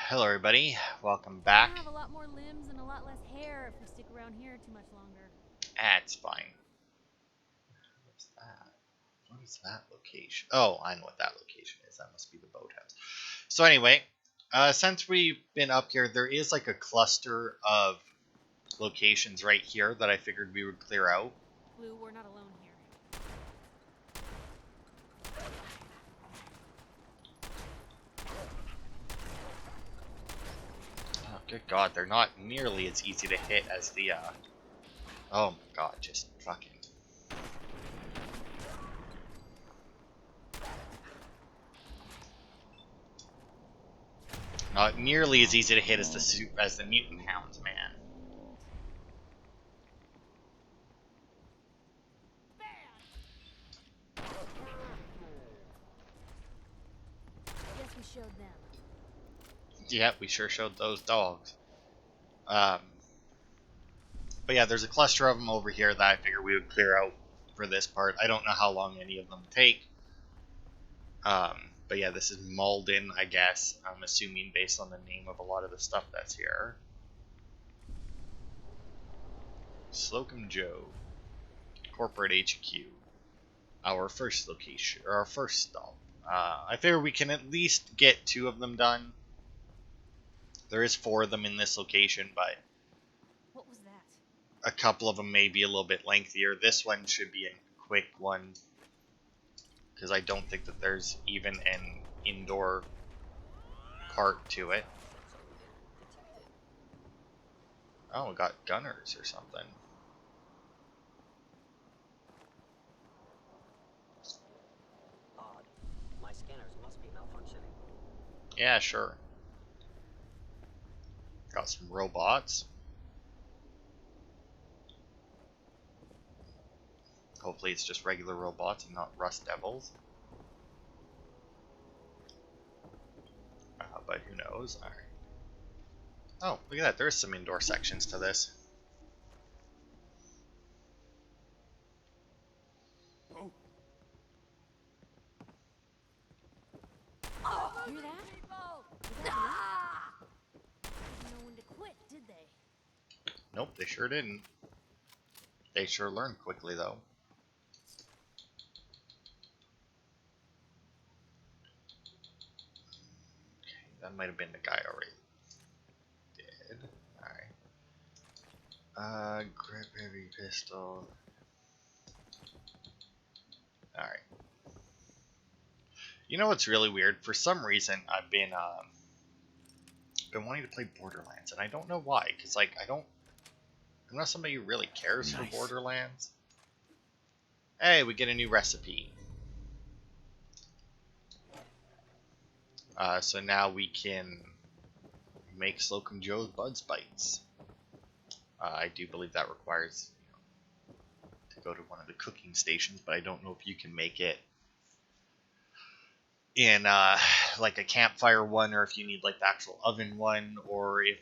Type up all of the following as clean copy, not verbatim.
Hello everybody, welcome We're back. gonna have a lot more limbs and a lot less hair if we stick around here too much longer. It's fine. What's that? What is that location? Oh, I know what that location is. That must be the boathouse. So anyway, since we've been up here, there is like a cluster of locations right here that I figured we would clear out. Blue, we're not alone here. Oh, good God, they're not nearly as easy to hit as the, Oh my God, just fucking... Not nearly as easy to hit as the mutant hounds, man. Yes, we showed them. Yeah, we sure showed those dogs. Um, but yeah, there's a cluster of them over here that I figure we would clear out for this part. I don't know how long any of them take. But yeah, this is Malden, I guess. I'm assuming based on the name of a lot of the stuff that's here. Slocum Joe, Corporate HQ, our first location, or our first stop. I figure we can at least get 2 of them done. There is 4 of them in this location, but What was that? a couple of them may be a little bit lengthier. This one should be a quick one, because I don't think that there's even an indoor part to it. Oh, we got gunners or something. Odd. My scanners must be malfunctioning. Yeah, sure. Got some robots. Hopefully it's just regular robots and not rust devils. But who knows? Alright. Oh, look at that. There's some indoor sections to this. Hear that? Didn't know when to quit, did they? Nope, they sure didn't. They sure learned quickly, though. Okay, that might have been the guy already dead. Alright. Grip heavy pistol. Alright. You know what's really weird? For some reason, I've been wanting to play Borderlands, and I don't know why. Cause like I'm not somebody who really cares for Borderlands. Hey, we get a new recipe. So now we can make Slocum Joe's Buds Bites. I do believe that requires to go to one of the cooking stations, but I don't know if you can make it in like a campfire one, or if you need like the actual oven one, or if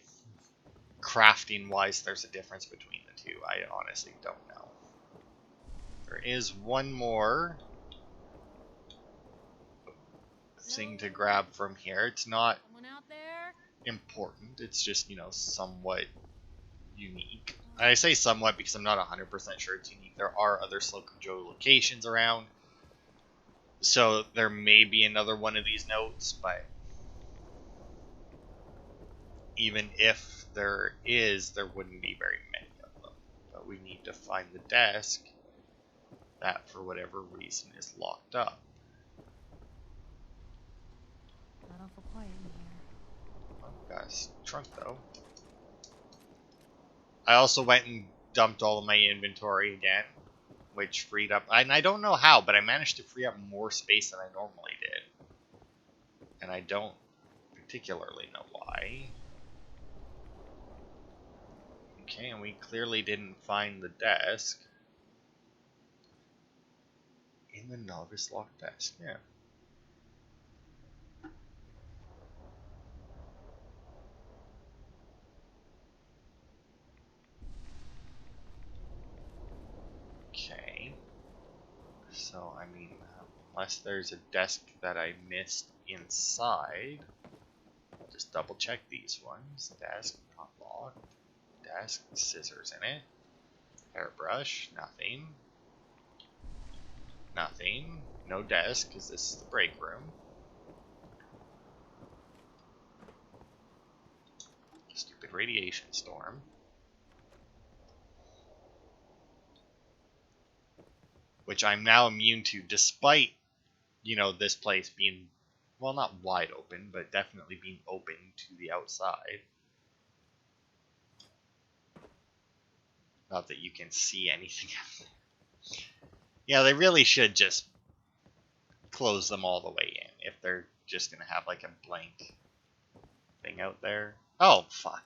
crafting wise there's a difference between the two. I honestly don't know. There is one more thing to grab from here. It's not Someone out there? important. It's just, somewhat unique. I say somewhat because I'm not 100% sure it's unique. There are other Slocum Joe locations around, so there may be another one of these notes, but even if there is, there wouldn't be very many of them. But we need to find the desk that, for whatever reason, is locked up. Not awful quiet in here. Oh, got a trunk, though. I also went and dumped all of my inventory again, which freed up, and I don't know how, but I managed to free up more space than I normally did. And I don't particularly know why. Okay, and we clearly didn't find the desk in the novice lock desk, yeah. Okay. So, I mean, unless there's a desk that I missed inside. just double check these ones. Desk, not locked. Desk, scissors in it. Hairbrush, nothing. Nothing. No desk, because this is the break room. Stupid radiation storm. Which I'm now immune to, despite, you know, this place being, well, not wide open, but definitely being open to the outside. Not that you can see anything. Yeah, they really should just close them all the way in if they're just going to have like a blank thing out there. Oh, fuck.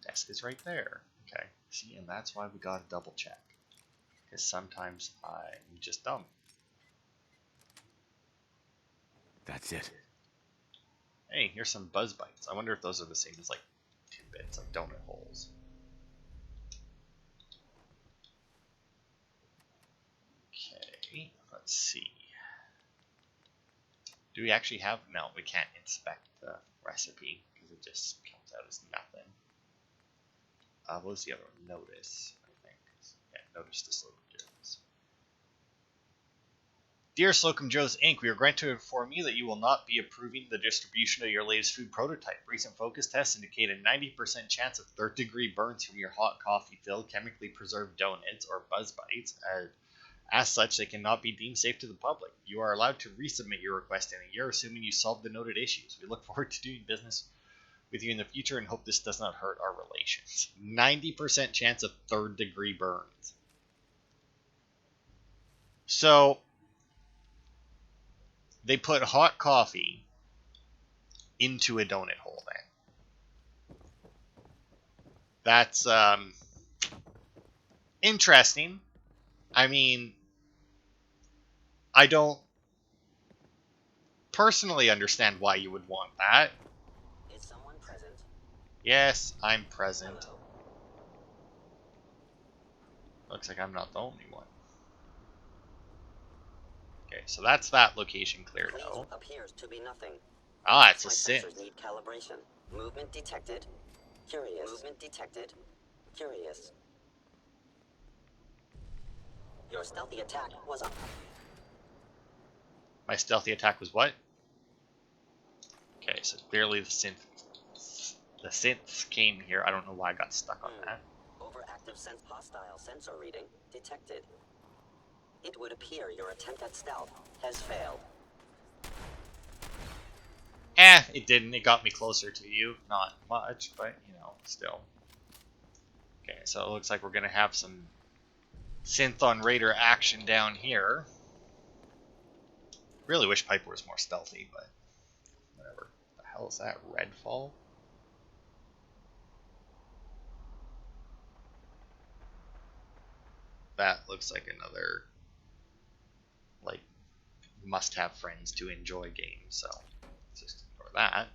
Desk is right there. Okay. See, and that's why we gotta double check. Because sometimes I'm just dumb. That's it. Hey, here's some buzz bites. I wonder if those are the same as like tidbits, like donut holes. Okay, let's see. Do we actually have? No, we can't inspect the recipe because it just comes out as nothing. What was the other one? Notice, I think. Yeah, notice the Slocum Joes. Dear Slocum Joe's Inc., we are going to inform you that you will not be approving the distribution of your latest food prototype. Recent focus tests indicate a 90% chance of third-degree burns from your hot coffee-filled, chemically preserved donuts or buzz bites. As such, they cannot be deemed safe to the public. You are allowed to resubmit your request in a year, assuming you solve the noted issues. We look forward to doing business with you in the future and hope this does not hurt our relations. 90% chance of third-degree burns. So, they put hot coffee into a donut hole then. That's, interesting. I mean, I don't personally understand why you would want that. Is someone present? Yes, I'm present. Hello. Looks like I'm not the only one. Okay, so that's that location cleared Please out. appears to be nothing. Ah, it's a My synth. sensors need calibration. Movement detected. Curious. Movement detected. Curious. Your stealthy attack was up. My stealthy attack was what? Okay, so clearly the synths came here. I don't know why I got stuck on that. Overactive sense hostile sensor reading detected. It would appear your attempt at stealth has failed. It didn't. It got me closer to you. Not much, but, you know, still. Okay, so it looks like we're going to have some synth on Raider action down here. Really wish Piper was more stealthy, but whatever. The hell is that? Redfall? That looks like another, like, must-have friends to enjoy game, so let's just ignore that.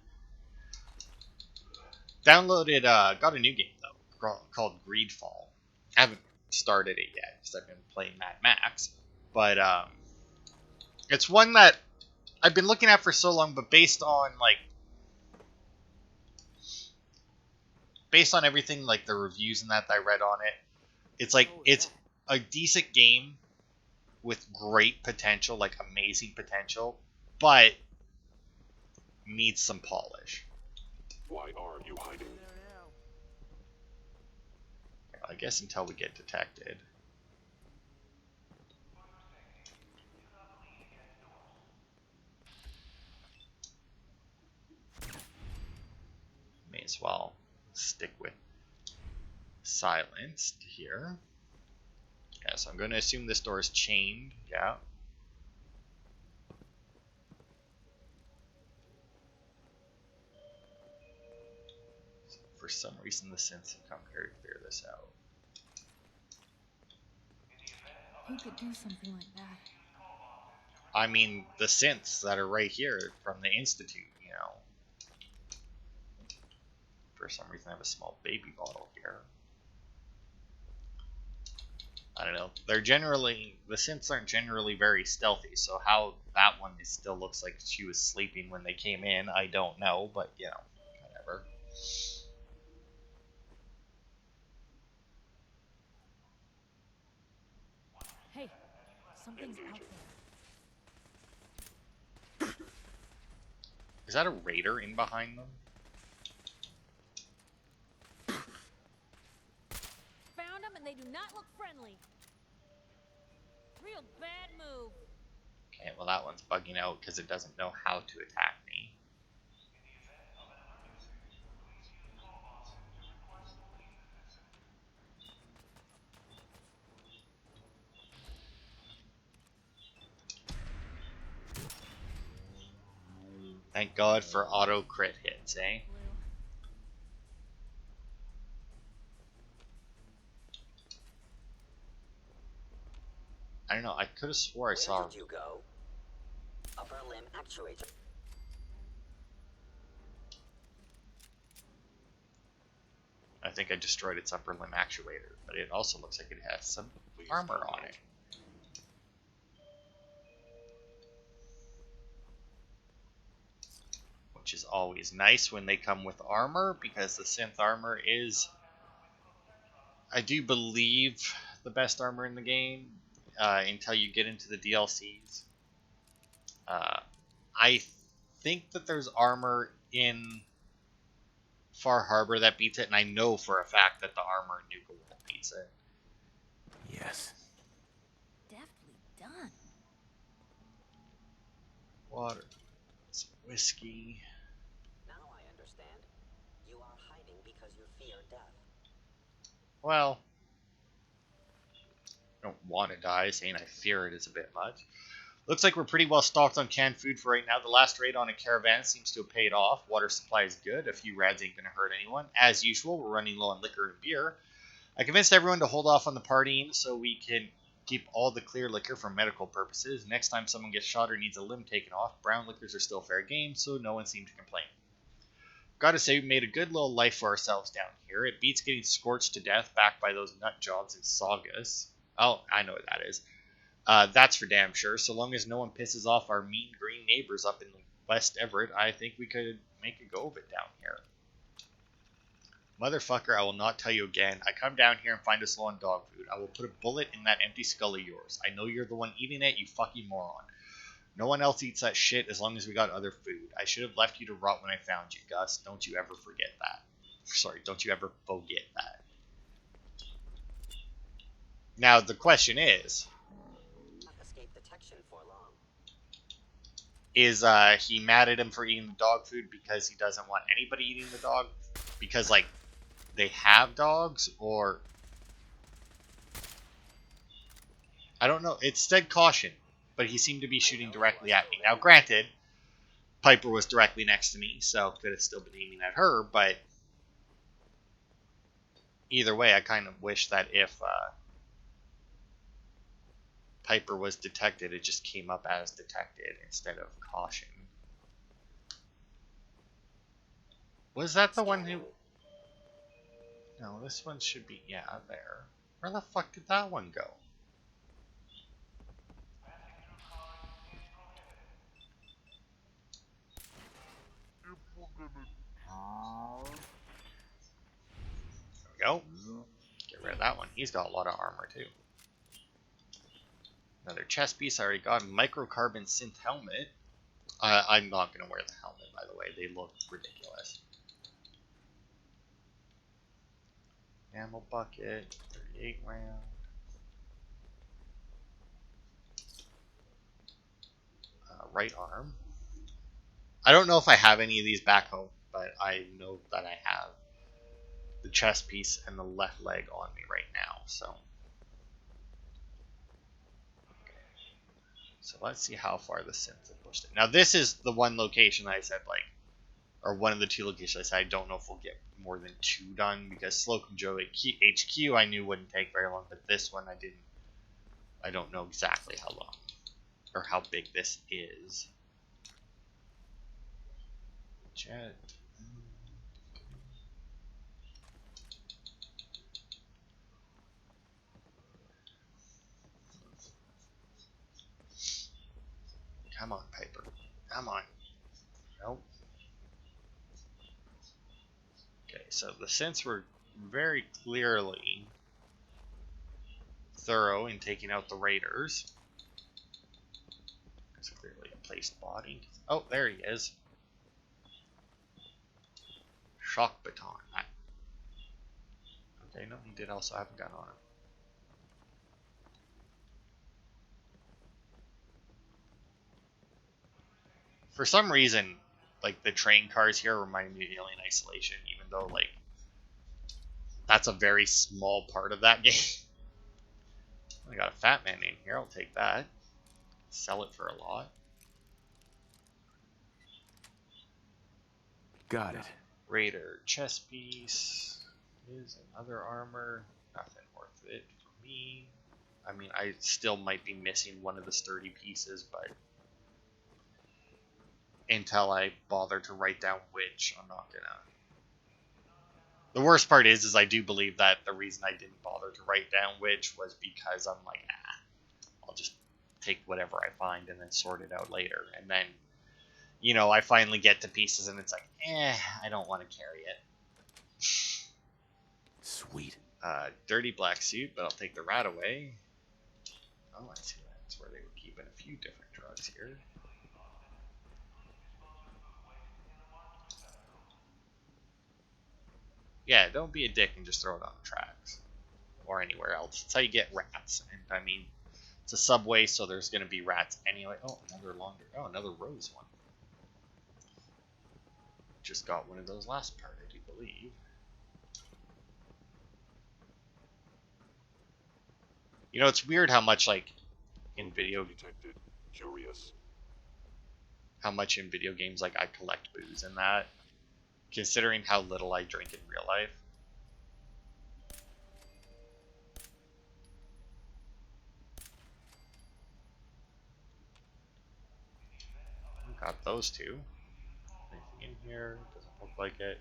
Downloaded, got a new game, though, called Greedfall. I haven't started it yet, because I've been playing Mad Max, but, it's one that I've been looking at for so long, but based on everything, like, the reviews and that I read on it, it's like, it's a decent game with great potential, like amazing potential, but needs some polish. Why are you hiding? I guess until we get detected. May as well stick with silenced here. Yeah, so I'm going to assume this door is chained. Yeah. For some reason, the synths have come here to clear this out. Who could do something like that? I mean, the synths that are right here from the Institute, you know. For some reason, I have a small baby bottle here. I don't know. They're generally the synths aren't generally very stealthy, so how that one still looks like she was sleeping when they came in, I don't know, but you know, whatever. Hey, something's out there. Is that a raider in behind them? Found them and they do not look friendly. Real bad move. Okay, well that one's bugging out because it doesn't know how to attack me. Thank God for auto crit hits, eh? Blue. I don't know, I could have swore I Where saw... did you go? Upper limb actuator. I think I destroyed its upper limb actuator, but it also looks like it has some armor on it. Which is always nice when they come with armor, because the synth armor is, I do believe, the best armor in the game until you get into the DLCs. I think that there's armor in Far Harbor that beats it, and I know for a fact that the armor in New Gold beats it. Yes. Deftly done. Water, some whiskey. Now I understand. You are hiding because you fear death. Well, I don't want to die, saying I fear it is a bit much. Looks like we're pretty well stocked on canned food for right now. The last raid on a caravan seems to have paid off. Water supply is good. A few rads ain't going to hurt anyone. As usual, we're running low on liquor and beer. I convinced everyone to hold off on the partying so we can keep all the clear liquor for medical purposes. Next time someone gets shot or needs a limb taken off, brown liquors are still fair game, so no one seemed to complain. Gotta say, we made a good little life for ourselves down here. It beats getting scorched to death back by those nut jobs in Saugus. Oh, I know what that is. That's for damn sure. So long as no one pisses off our mean green neighbors up in West Everett, I think we could make a go of it down here. Motherfucker, I will not tell you again. I come down here and find us low on dog food. I will put a bullet in that empty skull of yours. I know you're the one eating it, you fucking moron. No one else eats that shit as long as we got other food. I should have left you to rot when I found you, Gus. Don't you ever forget that. Sorry, don't you ever forget that. Now, the question is... Escape detection for long. Is he mad at him for eating the dog food because he doesn't want anybody eating the dog? Because, like, they have dogs? Or... I don't know. It said caution, but he seemed to be shooting directly at me. Now, granted, Piper was directly next to me, so could have still been aiming at her, but either way, I kind of wish that if Piper was detected, it just came up as detected instead of caution. Was that the one who... No, this one should be... Yeah, there. Where the fuck did that one go? There we go. Get rid of that one. He's got a lot of armor, too. Another chest piece I already got. Microcarbon synth helmet. I'm not going to wear the helmet, by the way. They look ridiculous. Ammo bucket. 38 round. Right arm. I don't know if I have any of these back home, but I know that I have the chest piece and the left leg on me right now, so let's see how far the synths have pushed it. Now this is the one location I said, like, or one of the two locations I said I don't know if we'll get more than 2 done, because Slocum Joe HQ I knew wouldn't take very long, but this one I don't know exactly how long or how big this is. Jet. Come on, Piper. Come on. Nope. Okay, so the synths were very clearly thorough in taking out the raiders. It's clearly a placed body. Oh, there he is. Shock baton. Okay, no, he did also have a gun on him. For some reason, like, the train cars here remind me of Alien Isolation, even though, like, that's a very small part of that game. I got a fat man in here, I'll take that. Sell it for a lot. Got it. Raider chest piece. Is another armor. Nothing worth it for me. I mean, I still might be missing one of the sturdy pieces, but until I bother to write down which, I'm not gonna. The worst part is I do believe that the reason I didn't bother to write down which was because I'm like, I'll just take whatever I find and then sort it out later. And then, I finally get to pieces and it's like, I don't want to carry it. Sweet. Dirty black suit, but I'll take the rat away. Oh, I see. That's where they were keeping a few different drugs here. Yeah, don't be a dick and just throw it on the tracks. Or anywhere else. That's how you get rats. And I mean, it's a subway, so there's going to be rats anyway. Oh, another rose one. Just got one of those last part, I do believe. It's weird how much, like, in video... Detected. Curious. How much in video games, like, I collect booze and that. Considering how little I drink in real life. Got those two. Anything in here? Doesn't look like it.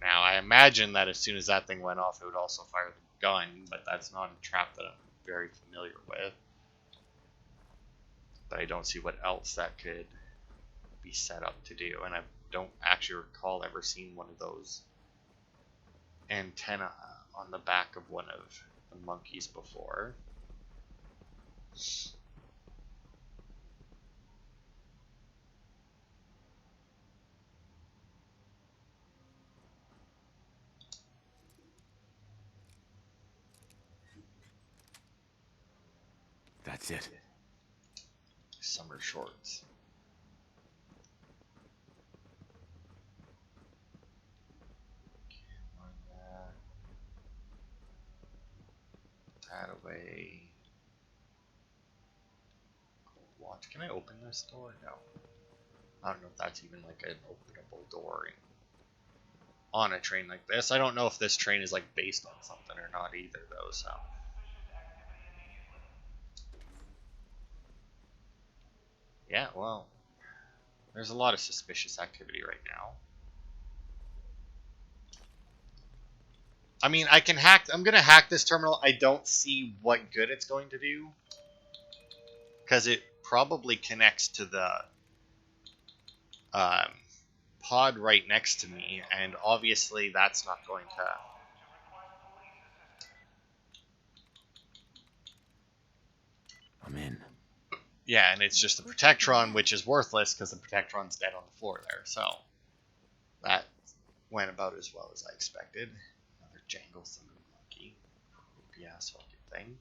Now, I imagine that as soon as that thing went off, it would also fire the gun, but that's not a trap that I'm very familiar with. But I don't see what else that could be set up to do, and I don't actually recall ever seeing one of those antenna on the back of one of the monkeys before. That's it. Summer shorts. That away. Watch. Can I open this door? No. I don't know if that's even like an openable door on a train like this. I don't know if this train is like based on something or not either, though. So. Yeah, well, there's a lot of suspicious activity right now. I mean, I'm gonna hack this terminal. I don't see what good it's going to do. Because it probably connects to the pod right next to me. And obviously that's not going to... I'm in. Yeah, and it's just the Protectron, which is worthless because the Protectron's dead on the floor there. So that went about as well as I expected. Another jangle thunder monkey. Creepy ass fucking thing.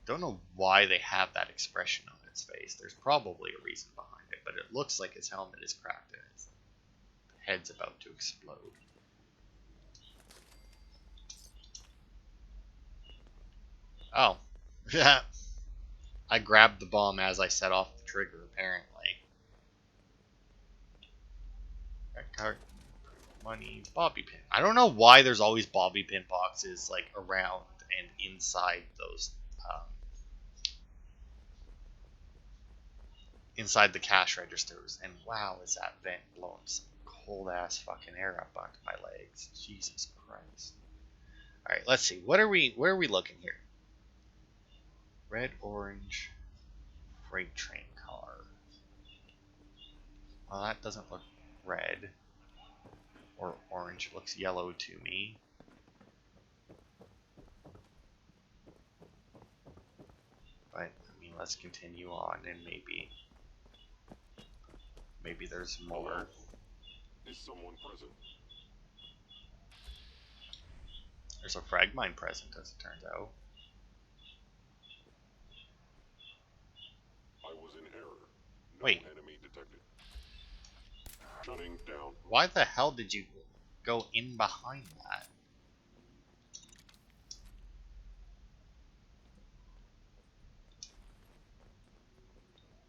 Don't know why they have that expression on its face. There's probably a reason behind it, but it looks like his helmet is cracked and his head's about to explode. Oh. Yeah. I grabbed the bomb as I set off the trigger, apparently. Red card, money, bobby pin. I don't know why there's always bobby pin boxes like around and inside those inside the cash registers. And wow, is that vent blowing some cold ass fucking air up onto my legs. Jesus Christ. Alright, let's see. Where are we looking here? Red, orange, freight train car. Well, that doesn't look red. Or orange. It looks yellow to me. But, I mean, let's continue on and maybe there's more. Is someone present? There's a frag mine present, as it turns out. I was in error. No Wait. enemy detected. Shutting down. Why the hell did you go in behind that?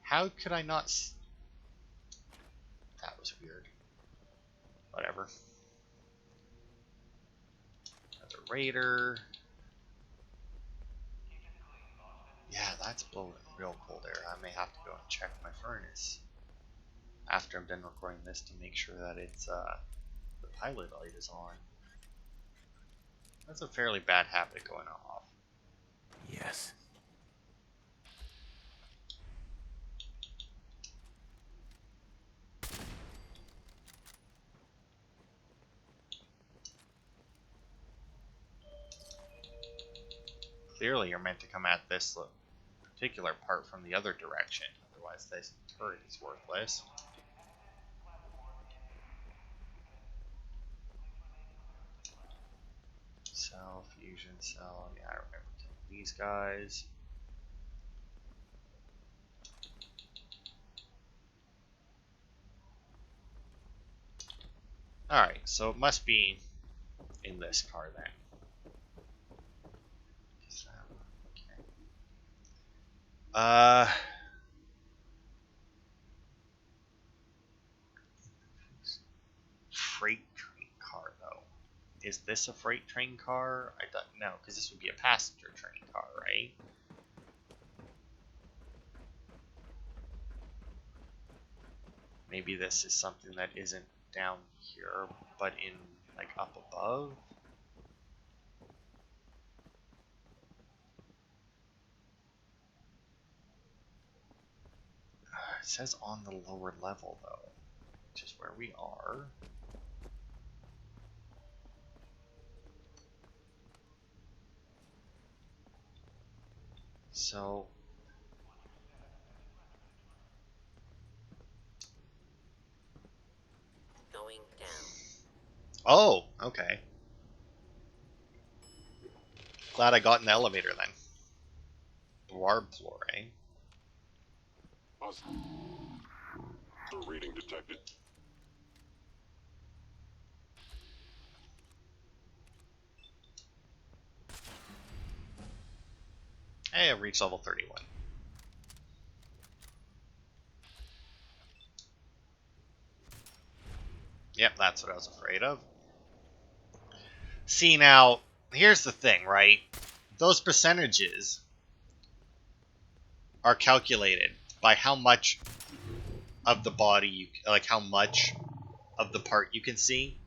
How could I not That was weird. Whatever. Another raider. Yeah, that's blowing real cold air. I may have to go and check my furnace after I'm done recording this to make sure that it's the pilot light is on. That's a fairly bad habit going off. Yes. Clearly, you're meant to come at this particular part from the other direction. Otherwise, this turret is worthless. Cell, fusion cell. Yeah, I remember killing these guys. Alright, so it must be in this car then. Okay. Freight train car though. Is this a freight train car? I don't know, because this would be a passenger train car, right? Maybe this is something that isn't down here, but in like up above. It says on the lower level though, which is where we are. So Going down. oh, okay. Glad I got in the elevator then. Warp floor, eh? Awesome. Reading detected. Hey, I've reached level 31. Yep, that's what I was afraid of. See, now, here's the thing, right? Those percentages are calculated by how much of the body you, like how much of the part you can see.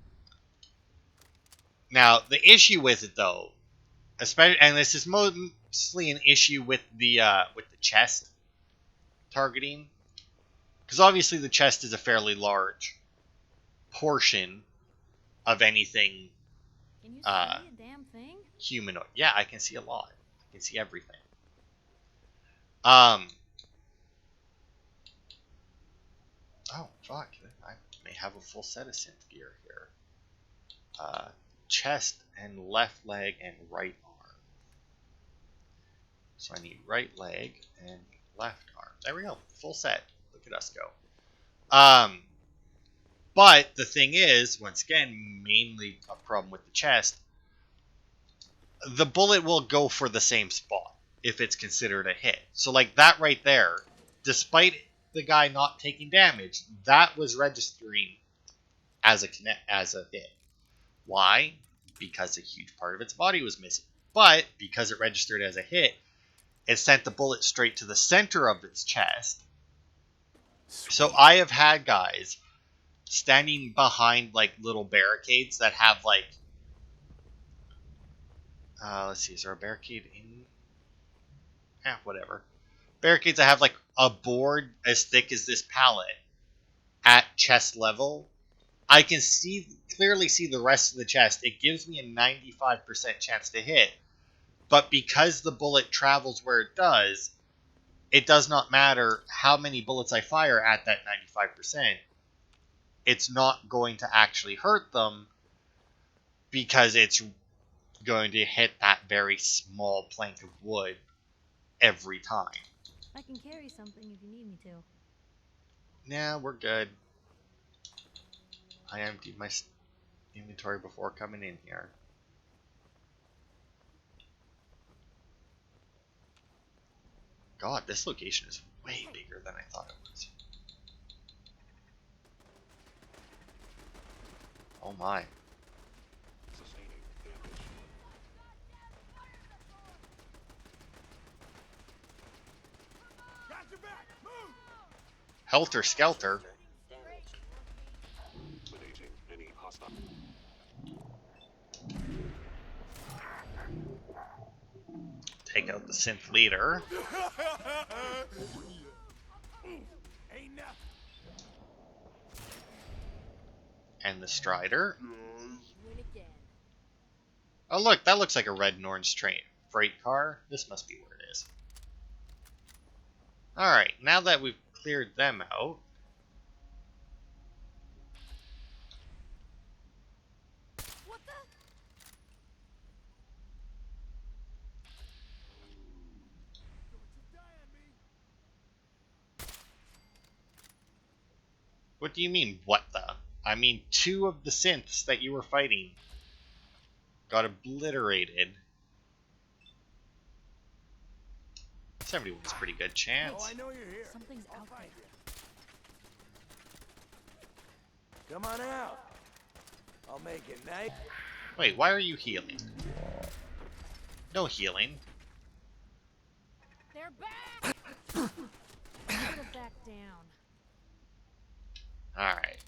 Now, the issue with it though, especially, and this is mostly an issue with the chest targeting, because obviously the chest is a fairly large portion of anything Can you see a damn thing? humanoid. Yeah, I can see a lot. I can see everything. Oh, fuck. I may have a full set of synth gear here. Chest and left leg and right arm. So I need right leg and left arm. There we go. Full set. Look at us go. But the thing is, once again, mainly a problem with the chest, the bullet will go for the same spot if it's considered a hit. So like that right there, despite the guy not taking damage, that was registering as a hit. Why? Because a huge part of its body was missing. But because it registered as a hit, it sent the bullet straight to the center of its chest. Sweet. So I have had guys standing behind like little barricades that have like let's see, is there a barricade in whatever. Barricades that have like a board as thick as this pallet at chest level. I can clearly see the rest of the chest. It gives me a 95% chance to hit. But because the bullet travels where it does not matter how many bullets I fire at that 95%. It's not going to actually hurt them because it's going to hit that very small plank of wood every time. I can carry something if you need me to. Nah, we're good. I emptied my inventory before coming in here. God, this location is way bigger than I thought it was. Oh my. Sustaining damage. Got your back! Move! Helter Skelter. Damage. Eliminating any hostile. Take out the synth leader. Ain't nothing. And the Strider. Win again. Oh look, that looks like a red and orange train. Freight car. This must be where it is. Alright, now that we've cleared them out. What the? What do you mean, what the? I mean, 2 of the synths that you were fighting got obliterated. 71's a pretty good chance. Oh, I know you're here. Something's I'll out find there. you. Come on out. I'll make it nice. Wait, why are you healing? No healing. They're back! Put it back down. Alright.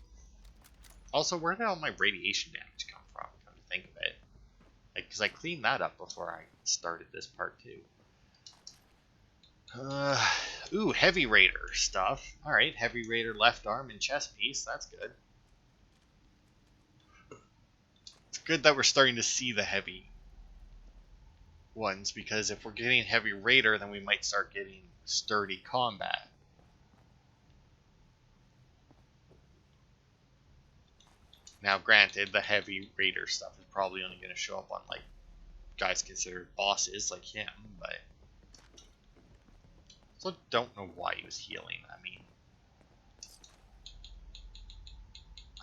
Also, where did all my radiation damage come from? Come to think of it. Like, because I cleaned that up before I started this part too. Ooh, Heavy Raider stuff. Alright, Heavy Raider left arm and chest piece. That's good. It's good that we're starting to see the heavy ones, because if we're getting Heavy Raider, then we might start getting sturdy combat. Now, granted, the Heavy Raider stuff is probably only going to show up on, like, guys considered bosses like him, but... So don't know why he was healing. I mean...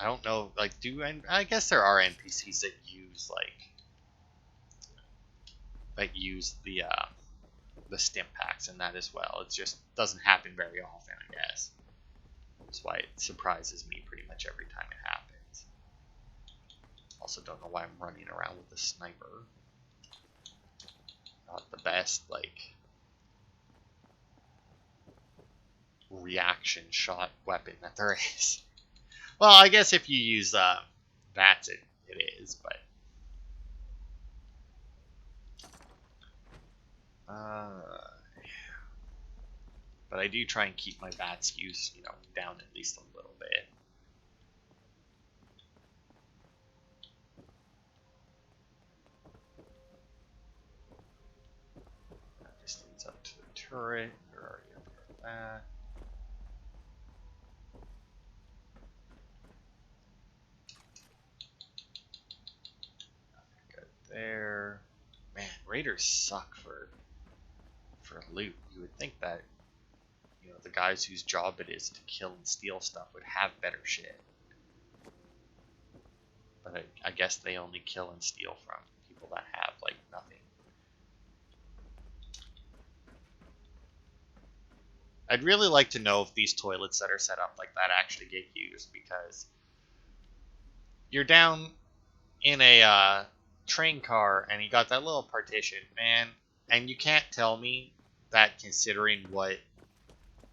I don't know, like, I guess there are NPCs that use, like... that use the stim packs and that as well. It just doesn't happen very often, I guess. That's why it surprises me pretty much every time it happens. Also don't know why I'm running around with the sniper. Not the best, like, reaction shot weapon that there is. Well, I guess if you use VATS, it is, but... But I do try and keep my VATS use, down at least a little bit. That just leads up to the turret. We're already up here with that. Nothing good there. Man, raiders suck for loot. You would think that the guys whose job it is to kill and steal stuff would have better shit. But I guess they only kill and steal from people that have, like, nothing. I'd really like to know if these toilets that are set up like that actually get used, because you're down in a train car and you got that little partition, man, and you can't tell me that, considering what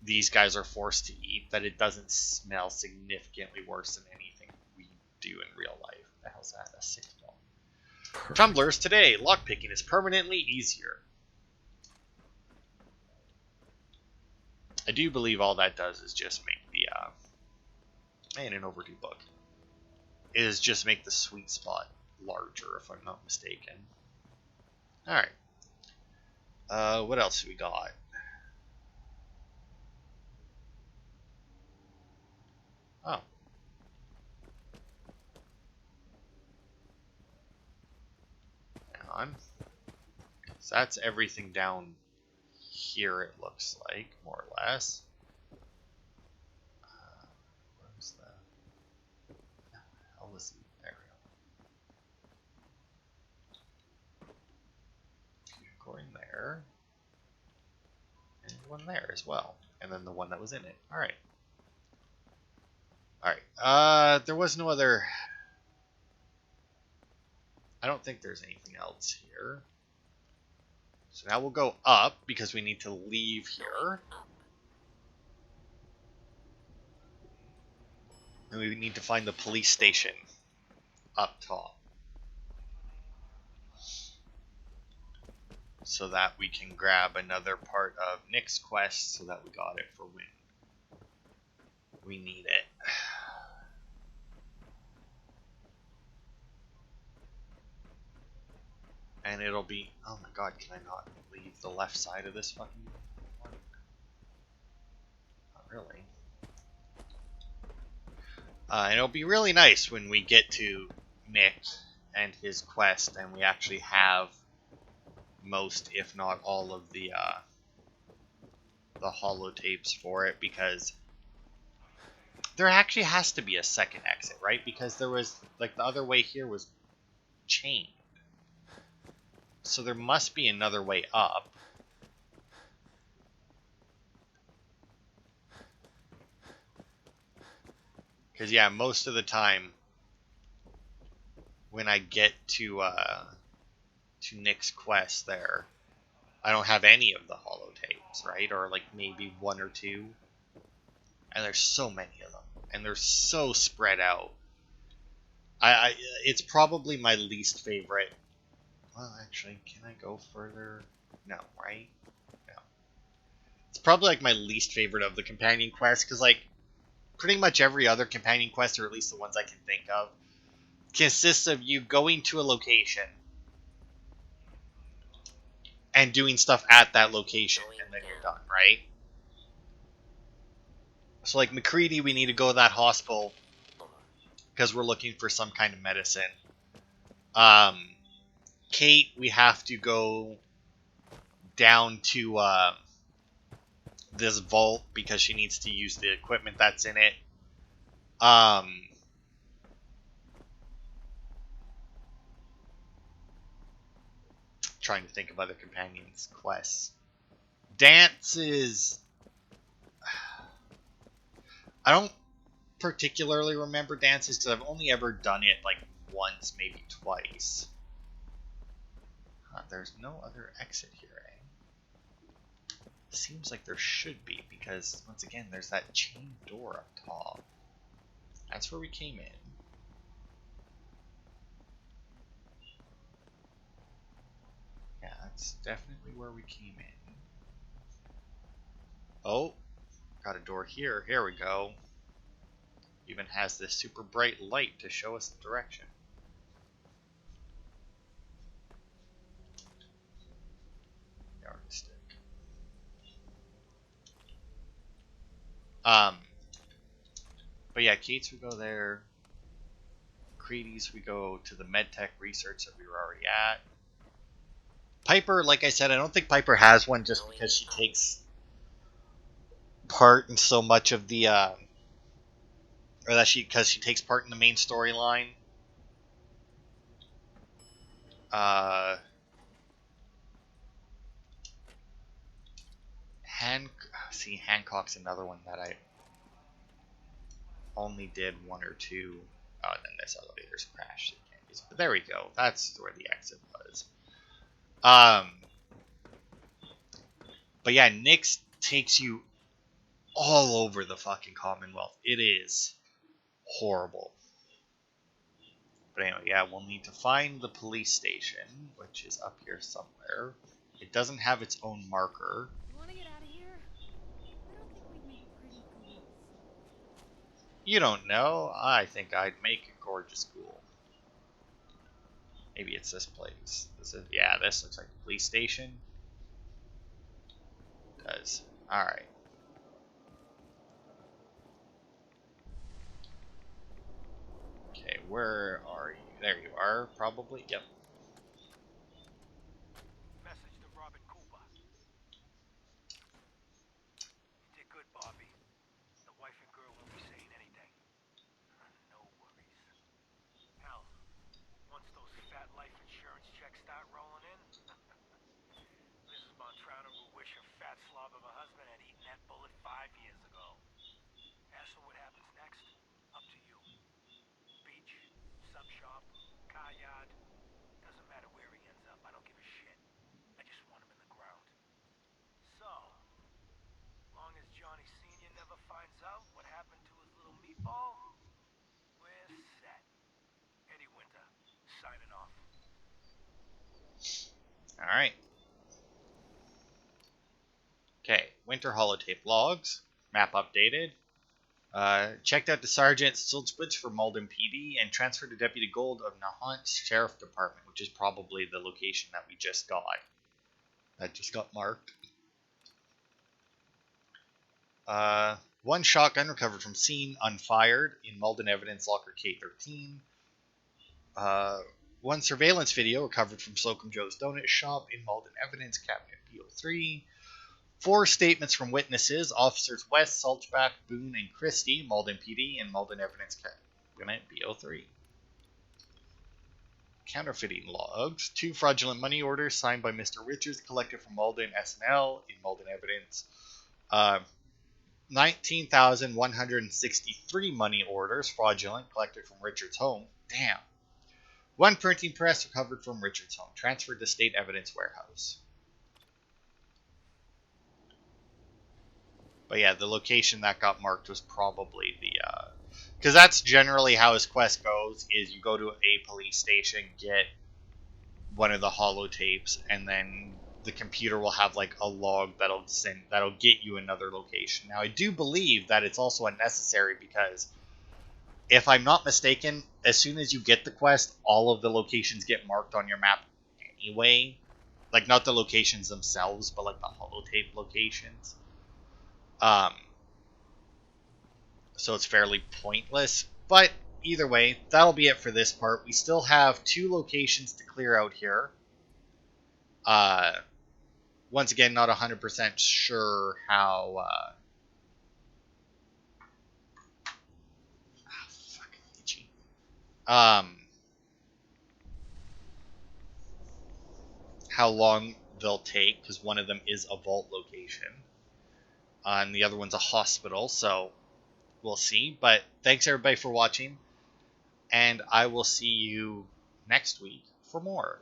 these guys are forced to eat that it doesn't smell significantly worse than anything we do in real life. What the hell's that? A 6-ball. Tumblers today. Lockpicking is permanently easier. I do believe all that does is just make the and an overdue book is just make the sweet spot larger, if I'm not mistaken. All right. What else we got? Oh. Hang on. So that's everything down here, it looks like, more or less. Where was that? Where the hell was he? There we go. Going there. And one there as well. And then the one that was in it. Alright. Alright. There was no other... I don't think there's anything else here. So now we'll go up, because we need to leave here. And we need to find the police station up top. So that we can grab another part of Nick's quest, so that we got it for when we need it. And it'll be... Oh my god, can I not leave the left side of this fucking one? Not really. And it'll be really nice when we get to Nick and his quest and we actually have most, if not all, of the holotapes for it, because there actually has to be a second exit, right? Because there was, like, the other way here was chained. So there must be another way up. Because, yeah, most of the time, when I get to Nick's quest there, I don't have any of the holotapes, right? Or, like, maybe one or two. And there's so many of them. And they're so spread out. It's probably my least favorite. Well, actually, can I go further? No, right? No. It's probably, like, my least favorite of the companion quests, because, like, pretty much every other companion quest, or at least the ones I can think of, consists of you going to a location and doing stuff at that location, and then you're done, right? So, like, McCready, we need to go to that hospital because we're looking for some kind of medicine. Kate, we have to go down to this vault because she needs to use the equipment that's in it. Trying to think of other companions' quests. Dance is... I don't particularly remember dances because I've only ever done it like once, maybe twice. There's no other exit here, eh? Seems like there should be, because once again, there's that chain door up top. That's where we came in. Yeah, that's definitely where we came in. Oh, got a door here. Here we go. Even has this super bright light to show us the direction. Yardstick. But yeah, Kate's we go there. Creedy's we go to the medtech research that we were already at. Piper, like I said, I don't think Piper has one just because she takes part in so much of the or that because she takes part in the main storyline. Hancock's another one that I only did one or two. Oh, and then this elevator's crashed. But there we go. That's where the exit was. But yeah, Nyx takes you all over the fucking Commonwealth. It is horrible. But anyway, yeah, we'll need to find the police station, which is up here somewhere. It doesn't have its own marker. You want to get out of here? I don't think we'd make pretty ghouls. You don't know. I think I'd make a gorgeous ghoul. Maybe it's this place. Yeah, this looks like the police station. It does. Alright. Okay, where are you? There you are, probably. Yep. Message to Robin Cooper. You did good, Bobby. The wife and girl won't be saying anything. No worries. Hell, once those fat life insurance checks start rolling in, Mrs. Montrano will wish her fat slob of a husband had eaten that bullet 5 years ago. As for what happens next, up to you. Beach, sub shop, car yard, doesn't matter where he ends up, I don't give a shit. I just want him in the ground. So, long as Johnny Sr. never finds out what happened to his little meatball, we're set. Eddie Winter, signing off. Alright. Okay, Winter holotape logs. Map updated. Checked out the Sergeant Silchwitz for Malden PD and transferred to Deputy Gold of Nahant Sheriff Department, which is probably the location that we just got. That just got marked. One shotgun recovered from scene unfired in Malden Evidence Locker K13. One surveillance video recovered from Slocum Joe's Donut Shop in Malden Evidence Cabinet BO3. 4 statements from witnesses, Officers West, Salchback, Boone, and Christie, Malden PD, and Malden Evidence Cabinet BO3. Counterfeiting logs. 2 fraudulent money orders signed by Mr. Richards collected from Malden SNL in Malden Evidence. 19,163 money orders fraudulent collected from Richards' home. Damn. 1 printing press recovered from Richards' home, transferred to State Evidence Warehouse. But yeah, the location that got marked was probably the... Because that's generally how his quest goes, is you go to a police station, get one of the holotapes, and then the computer will have like a log that'll get you another location. Now, I do believe that it's also unnecessary because, if I'm not mistaken, as soon as you get the quest, all of the locations get marked on your map anyway. Like, not the locations themselves, but like the holotape locations. So it's fairly pointless. But either way, that'll be it for this part. We still have 2 locations to clear out here. Once again, not 100% sure how... fucking itchy. How long they'll take, because one of them is a vault location. And the other one's a hospital, so we'll see. But thanks everybody for watching, and I will see you next week for more.